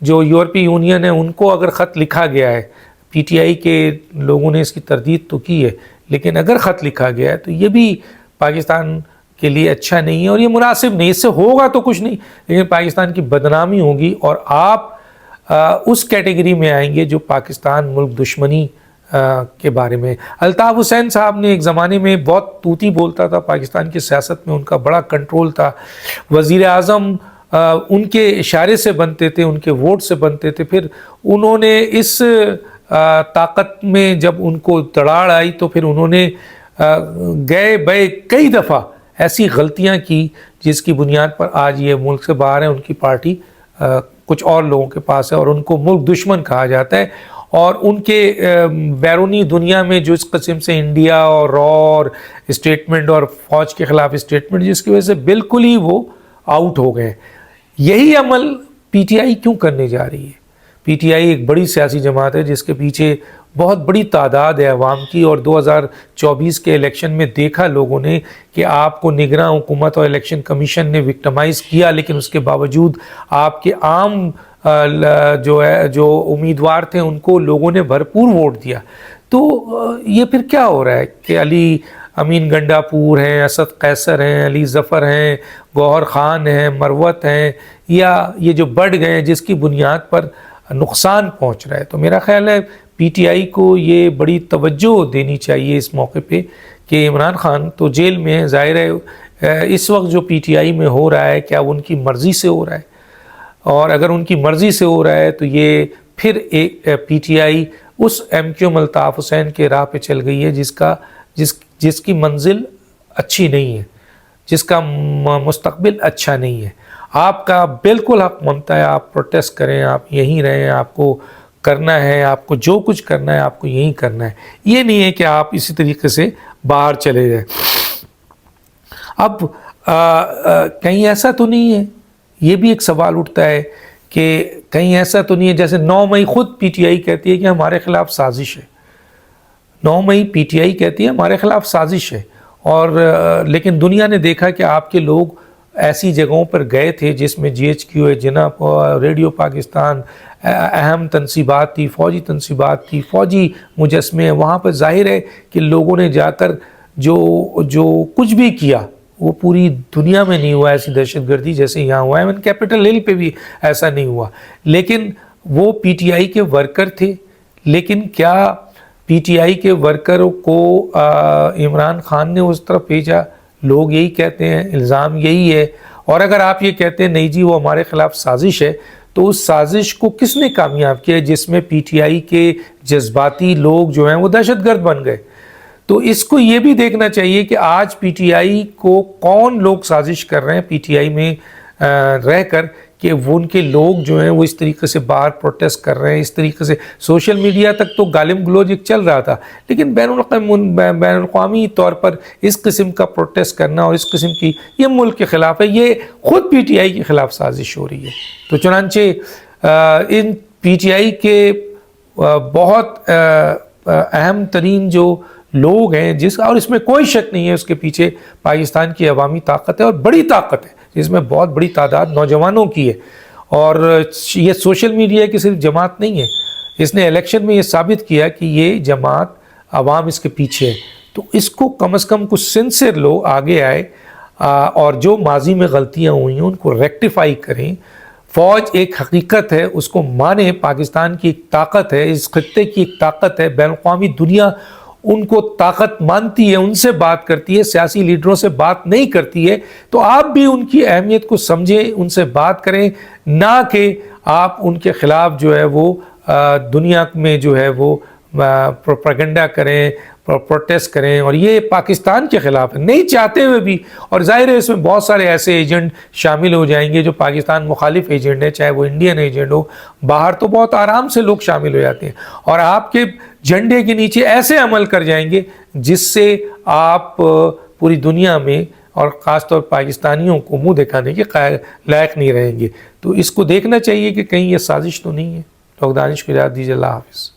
جو یورپی یونین ہے ان کو اگر خط لکھا گیا ہے، پی ٹی آئی کے لوگوں نے اس کی تردید تو کی ہے، لیکن اگر خط لکھا گیا ہے تو یہ بھی پاکستان کے لیے اچھا نہیں ہے اور یہ مناسب نہیں. اس سے ہوگا تو کچھ نہیں، لیکن پاکستان کی بدنامی ہوگی اور آپ اس کیٹیگری میں آئیں گے جو پاکستان ملک دشمنی کے بارے میں. الطاف حسین صاحب نے ایک زمانے میں بہت طوطی بولتا تھا، پاکستان کی سیاست میں ان کا بڑا کنٹرول تھا، وزیر اعظم ان کے اشارے سے بنتے تھے، ان کے ووٹ سے بنتے تھے. پھر انہوں نے اس طاقت میں جب ان کو دراڑ آئی تو پھر انہوں نے گئے بے کئی دفعہ ایسی غلطیاں کی جس کی بنیاد پر آج یہ ملک سے باہر ہیں. ان کی پارٹی کچھ اور لوگوں کے پاس ہے اور ان کو ملک دشمن کہا جاتا ہے. اور ان کے بیرونی دنیا میں جو اس قسم سے انڈیا اور را اور اسٹیٹمنٹ اور فوج کے خلاف اسٹیٹمنٹ، جس کی وجہ سے بالکل ہی وہ آؤٹ ہو گئے. یہی عمل پی ٹی آئی کیوں کرنے جا رہی ہے؟ پی ٹی آئی ایک بڑی سیاسی جماعت ہے جس کے پیچھے بہت بڑی تعداد ہے عوام کی، اور 2024 کے الیکشن میں دیکھا لوگوں نے کہ آپ کو نگراں حکومت اور الیکشن کمیشن نے وکٹمائز کیا، لیکن اس کے باوجود آپ کے عام جو امیدوار تھے ان کو لوگوں نے بھرپور ووٹ دیا. تو یہ پھر کیا ہو رہا ہے کہ علی امین گنڈا پور ہیں، اسد قیصر ہیں، علی ظفر ہیں، گوہر خان ہیں، مروت ہیں، یا یہ جو بڑھ گئے ہیں جس کی بنیاد پر نقصان پہنچ رہا ہے. تو میرا خیال ہے پی ٹی آئی کو یہ بڑی توجہ دینی چاہیے اس موقع پہ کہ عمران خان تو جیل میں ہے. ظاہر ہے اس وقت جو پی ٹی آئی میں ہو رہا ہے کیا وہ ان کی مرضی سے ہو رہا ہے؟ اور اگر ان کی مرضی سے ہو رہا ہے تو یہ پھر ایک پی ٹی آئی اس M Q M Altaf Hussain کے راہ پہ چل گئی ہے جس کی منزل اچھی نہیں ہے، جس کا مستقبل اچھا نہیں ہے. آپ کا بالکل حق بنتا ہے آپ پروٹیسٹ کریں، آپ یہیں رہیں، آپ کو کرنا ہے، آپ کو جو کچھ کرنا ہے آپ کو یہیں کرنا ہے. یہ نہیں ہے کہ آپ اسی طریقے سے باہر چلے جائیں. اب کہیں ایسا تو نہیں ہے، یہ بھی ایک سوال اٹھتا ہے کہ کہیں ایسا تو نہیں ہے جیسے 9 مئی خود پی ٹی آئی کہتی ہے کہ ہمارے خلاف سازش ہے. 9 مئی پی ٹی آئی کہتی ہے ہمارے خلاف سازش ہے، اور لیکن دنیا نے دیکھا کہ آپ کے لوگ ایسی جگہوں پر گئے تھے جس میں جی ایچ کیو اے، جنا، ریڈیو پاکستان، اہم تنصیبات تھی، فوجی تنصیبات تھی، فوجی مجسمے. وہاں پر ظاہر ہے کہ لوگوں نے جا کر جو کچھ بھی کیا وہ پوری دنیا میں نہیں ہوا ایسی دہشت گردی جیسے یہاں ہوا ہے. کیپٹل ہل پہ بھی ایسا نہیں ہوا، لیکن وہ پی ٹی آئی کے ورکر تھے. لیکن کیا پی ٹی آئی کے ورکروں کو عمران خان نے اس طرف بھیجا؟ لوگ یہی کہتے ہیں، الزام یہی ہے. اور اگر آپ یہ کہتے ہیں نہیں جی وہ ہمارے خلاف سازش ہے، تو اس سازش کو کس نے کامیاب کیا جس میں پی ٹی آئی کے جذباتی لوگ جو ہیں وہ دہشت گرد بن گئے؟ تو اس کو یہ بھی دیکھنا چاہیے کہ آج پی ٹی آئی کو کون لوگ سازش کر رہے ہیں پی ٹی آئی میں رہ کر کہ وہ ان کے لوگ جو ہیں وہ اس طریقے سے باہر پروٹیسٹ کر رہے ہیں. اس طریقے سے سوشل میڈیا تک تو غالب گلوچ ایک چل رہا تھا، لیکن بین الاقوامی طور پر اس قسم کا پروٹیسٹ کرنا اور اس قسم کی یہ ملک کے خلاف ہے، یہ خود پی ٹی آئی کے خلاف سازش ہو رہی ہے. تو چنانچہ ان پی ٹی آئی کے بہت اہم ترین جو لوگ ہیں اور اس میں کوئی شک نہیں ہے اس کے پیچھے پاکستان کی عوامی طاقت ہے اور بڑی طاقت ہے جس میں بہت بڑی تعداد نوجوانوں کی ہے. اور یہ سوشل میڈیا کی صرف جماعت نہیں ہے، اس نے الیکشن میں یہ ثابت کیا کہ یہ جماعت عوام اس کے پیچھے ہے. تو اس کو کم از کم کچھ سنسر لوگ آگے آئے اور جو ماضی میں غلطیاں ہوئی ہیں ان کو ریکٹیفائی کریں. فوج ایک حقیقت ہے، اس کو مانیں، پاکستان کی ایک طاقت ہے، اس خطے کی ایک طاقت ہے، بین الاقوامی دنیا ان کو طاقت مانتی ہے، ان سے بات کرتی ہے، سیاسی لیڈروں سے بات نہیں کرتی ہے. تو آپ بھی ان کی اہمیت کو سمجھیں، ان سے بات کریں، نہ کہ آپ ان کے خلاف جو ہے وہ دنیا میں جو ہے وہ پروپیگنڈا کریں، پروٹیسٹ کریں. اور یہ پاکستان کے خلاف ہے، نہیں چاہتے ہوئے بھی. اور ظاہر ہے اس میں بہت سارے ایسے ایجنٹ شامل ہو جائیں گے جو پاکستان مخالف ایجنٹ ہیں، چاہے وہ انڈین ایجنٹ ہو. باہر تو بہت آرام سے لوگ شامل ہو جاتے ہیں اور آپ کے جھنڈے کے نیچے ایسے عمل کر جائیں گے جس سے آپ پوری دنیا میں اور خاص طور پاکستانیوں کو منہ دکھانے کے لائق نہیں رہیں گے. تو اس کو دیکھنا چاہیے کہ کہیں یہ سازش تو نہیں ہے. ڈاکٹر دانش کو اجازت دیجیے. اللہ حافظ.